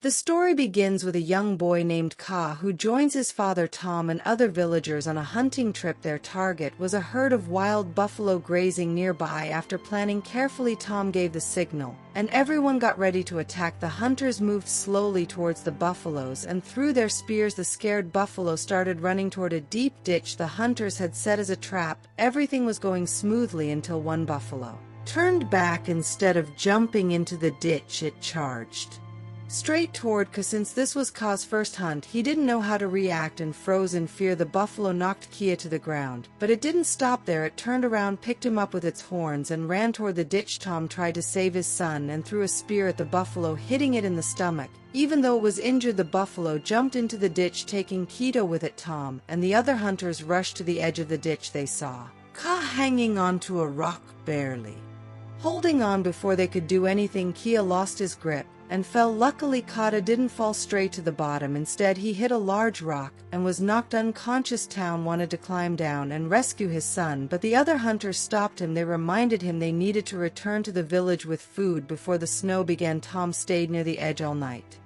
The story begins with a young boy named Ka who joins his father Tom and other villagers on a hunting trip. Their target was a herd of wild buffalo grazing nearby. After planning carefully, Tom gave the signal, and everyone got ready to attack. The hunters moved slowly towards the buffaloes and threw their spears. The scared buffalo started running toward a deep ditch the hunters had set as a trap. Everything was going smoothly until one buffalo turned back. Instead of jumping into the ditch, it charged straight toward Ka. Since this was Ka's first hunt, he didn't know how to react and froze in fear. The buffalo knocked Kia to the ground, but it didn't stop there. It turned around, picked him up with its horns, and ran toward the ditch. Tom tried to save his son and threw a spear at the buffalo, hitting it in the stomach. Even though it was injured, the buffalo jumped into the ditch, taking Keto with it. Tom and the other hunters rushed to the edge of the ditch. They saw Ka hanging onto a rock, barely holding on. Before they could do anything, Kia lost his grip and fell. Luckily, Kata didn't fall straight to the bottom. Instead, he hit a large rock and was knocked unconscious. Town wanted to climb down and rescue his son, but the other hunters stopped him. They reminded him they needed to return to the village with food before the snow began. Tom stayed near the edge all night,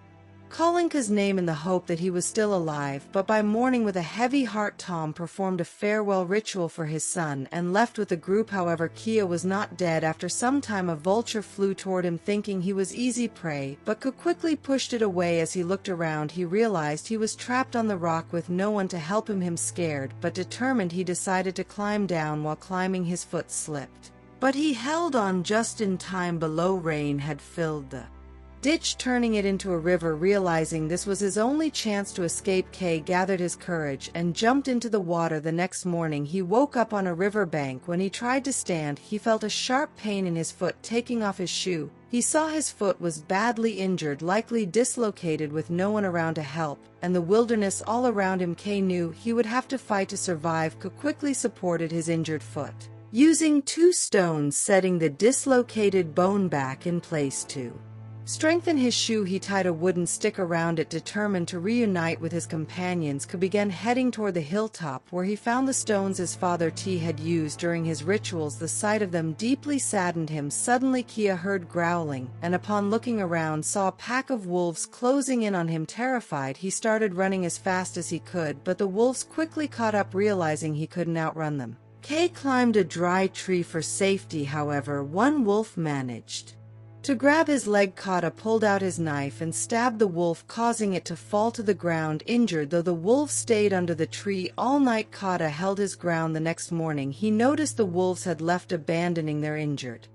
calling Ka's name in the hope that he was still alive. But by morning, with a heavy heart, Tom performed a farewell ritual for his son and left with the group. However, Kia was not dead. After some time, a vulture flew toward him, thinking he was easy prey, but Ka quickly pushed it away. As he looked around, he realized he was trapped on the rock with no one to help him. Scared but determined, he decided to climb down. While climbing, his foot slipped, but he held on just in time. Below, rain had filled the ditch, turning it into a river. Realizing this was his only chance to escape, Kay gathered his courage and jumped into the water. The next morning, he woke up on a river bank. When he tried to stand, he felt a sharp pain in his foot. Taking off his shoe, he saw his foot was badly injured, likely dislocated, with no one around to help, and the wilderness all around him. Kay knew he would have to fight to survive. Ka quickly supported his injured foot, using 2 stones, setting the dislocated bone back in place. To strengthen his shoe, he tied a wooden stick around it. Determined to reunite with his companions, Ka began heading toward the hilltop, where he found the stones his father T had used during his rituals. The sight of them deeply saddened him. Suddenly, Kia heard growling, and upon looking around, saw a pack of wolves closing in on him. Terrified, he started running as fast as he could, but the wolves quickly caught up. Realizing he couldn't outrun them, Kay climbed a dry tree for safety. However, one wolf managed to grab his leg. Kata pulled out his knife and stabbed the wolf, causing it to fall to the ground injured. Though the wolf stayed under the tree all night, Kata held his ground. The next morning, he noticed the wolves had left, abandoning their injured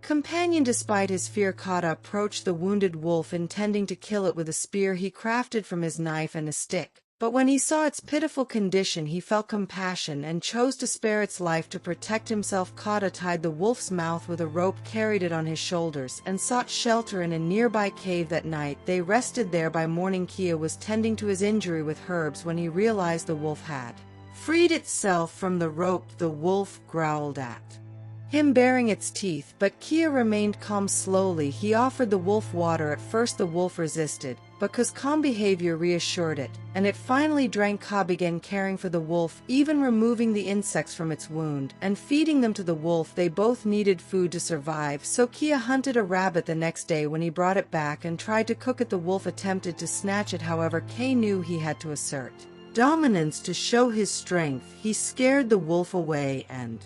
companion. Despite his fear, Kata approached the wounded wolf, intending to kill it with a spear he crafted from his knife and a stick. But when he saw its pitiful condition, he felt compassion and chose to spare its life. To protect himself, Kata tied the wolf's mouth with a rope, carried it on his shoulders, and sought shelter in a nearby cave. That night, they rested there. By morning, Kia was tending to his injury with herbs when he realized the wolf had freed itself from the rope. The wolf growled at him, baring its teeth, but Kia remained calm. Slowly, he offered the wolf water. At first, the wolf resisted, but Ka's calm behavior reassured it, and it finally drank. Ka began caring for the wolf, even removing the insects from its wound and feeding them to the wolf. They both needed food to survive, so Kia hunted a rabbit the next day. When he brought it back and tried to cook it, the wolf attempted to snatch it. However, Kay knew he had to assert dominance to show his strength. He scared the wolf away and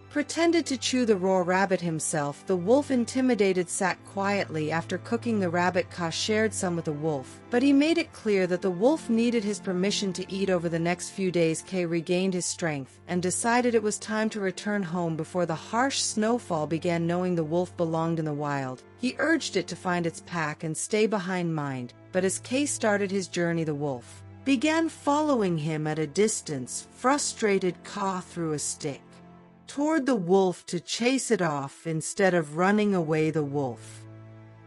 pretended to chew the raw rabbit himself. The wolf, intimidated, sat quietly. After cooking the rabbit, Ka shared some with the wolf, but he made it clear that the wolf needed his permission to eat. Over the next few days, Kay regained his strength and decided it was time to return home before the harsh snowfall began. Knowing the wolf belonged in the wild, he urged it to find its pack and stay behind. But as Kay started his journey, the wolf began following him at a distance. Frustrated, Ka threw a stick toward the wolf to chase it off. Instead of running away, the wolf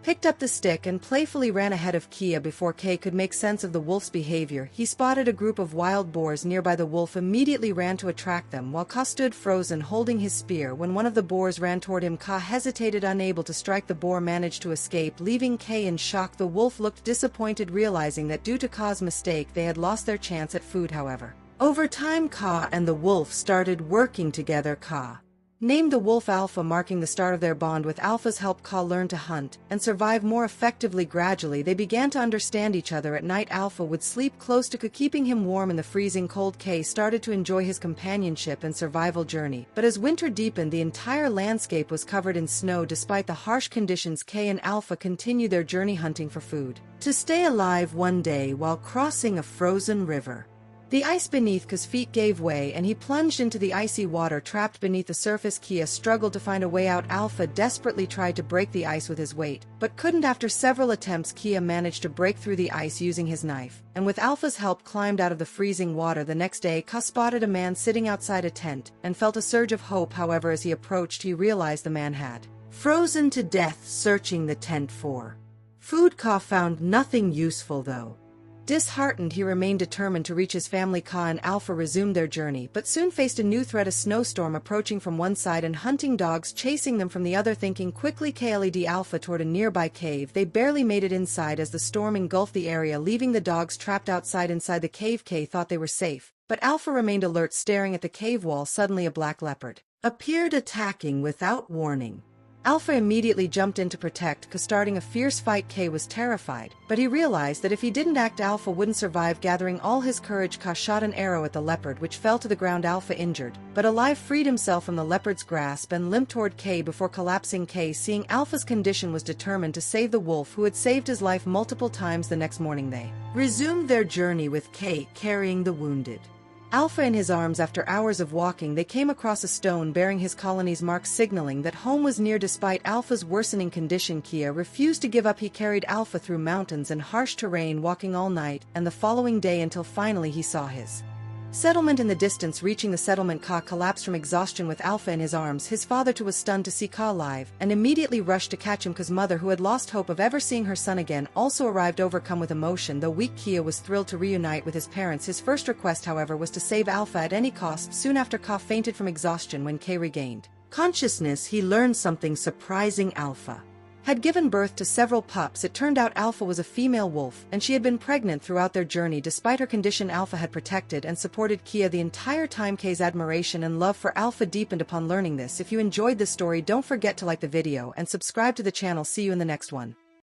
picked up the stick and playfully ran ahead of Kia. Before Kay could make sense of the wolf's behavior, he spotted a group of wild boars nearby. The wolf immediately ran to attract them, while Ka stood frozen, holding his spear. When one of the boars ran toward him, Ka hesitated, unable to strike. The boar managed to escape, leaving Kay in shock. The wolf looked disappointed, realizing that due to Ka's mistake, they had lost their chance at food. However, over time, Ka and the wolf started working together. Ka Named the wolf Alpha, marking the start of their bond. With Alpha's help, Ka learned to hunt and survive more effectively. Gradually, they began to understand each other. At night, Alpha would sleep close to Ka, keeping him warm in the freezing cold. Ka started to enjoy his companionship and survival journey, but as winter deepened, the entire landscape was covered in snow. Despite the harsh conditions, Ka and Alpha continued their journey, hunting for food to stay alive. One day, while crossing a frozen river, the ice beneath Ka's feet gave way and he plunged into the icy water. Trapped beneath the surface, Ka struggled to find a way out. Alpha desperately tried to break the ice with his weight, but couldn't. After several attempts, Ka managed to break through the ice using his knife, and with Alpha's help climbed out of the freezing water. The next day, Ka spotted a man sitting outside a tent and felt a surge of hope. However, as he approached, he realized the man had frozen to death. Searching the tent for food, Ka found nothing useful though. Disheartened, he remained determined to reach his family. Ka and Alpha resumed their journey, but soon faced a new threat: a snowstorm approaching from one side and hunting dogs chasing them from the other. Thinking quickly, Ka led Alpha toward a nearby cave. They barely made it inside as the storm engulfed the area, leaving the dogs trapped outside. Inside the cave, Ka thought they were safe, but Alpha remained alert, staring at the cave wall. Suddenly, a black leopard appeared, attacking without warning. Alpha immediately jumped in to protect Ka, starting a fierce fight. Ka was terrified, but he realized that if he didn't act, Alpha wouldn't survive. Gathering all his courage, Ka shot an arrow at the leopard, which fell to the ground. Alpha, injured but alive, freed himself from the leopard's grasp and limped toward Ka before collapsing. Ka, seeing Alpha's condition, was determined to save the wolf who had saved his life multiple times. The next morning, they resumed their journey with Ka carrying the wounded Alpha in his arms. After hours of walking, they came across a stone bearing his colony's mark, signaling that home was near. Despite Alpha's worsening condition, Ka refused to give up. He carried Alpha through mountains and harsh terrain, walking all night and the following day until finally he saw his settlement in the distance. Reaching the settlement, Ka collapsed from exhaustion with Alpha in his arms. His father too was stunned to see Ka alive and immediately rushed to catch him. Ka's mother, who had lost hope of ever seeing her son again, also arrived. Overcome with emotion, though weak, Ka was thrilled to reunite with his parents. His first request, however, was to save Alpha at any cost. Soon after, Ka fainted from exhaustion. When Ka regained consciousness, he learned something surprising. Alpha had given birth to several pups. It turned out Alpha was a female wolf, and she had been pregnant throughout their journey. Despite her condition, Alpha had protected and supported Ka the entire time. Ka's admiration and love for Alpha deepened upon learning this. If you enjoyed this story, don't forget to like the video and subscribe to the channel. See you in the next one.